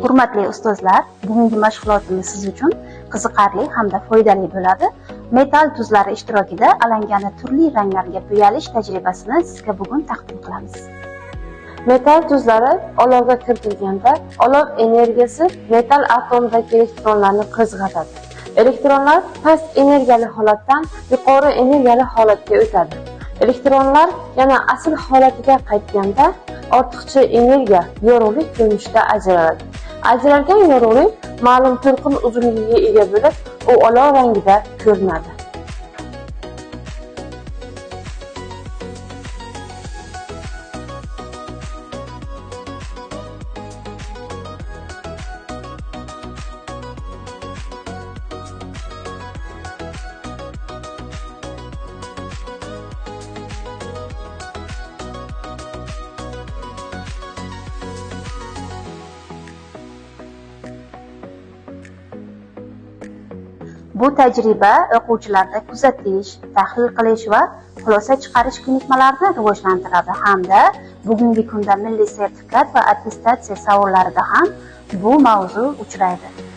Hurmatli ustozlar, bugungi mashg'ulotimiz siz uchun qiziqarli hamda foydali bo'ladi. Metal tuzlari ishtirokida alangani turli ranglarga bo'yalish tajribasini sizga bugun taqdim qilamiz. Metal tuzlari olovga kiritilganda olov energiyasi metal atomidagi elektronlarni qo'zg'atadi. Elektronlar past energiyali holatdan yuqori energiyali holatga o'tadi. Elektronlar yana asl holatiga qaytganda ortiqcha energiya yorug'lik ko'rinishida ajraladi. Ajralgan yorug'lik ma'lum to'lqin uzunligiga ega bo'lib, u olov rangida ko'rinadi. Bu tajriba o'quvchilarda kuzatish, tahlil qilish va xulosa chiqarish ko'nikmalarini rivojlantiradi hamda bugungi kunda milliy sertifikat va attestatsiya savollarida ham bu mavzu uchraydi.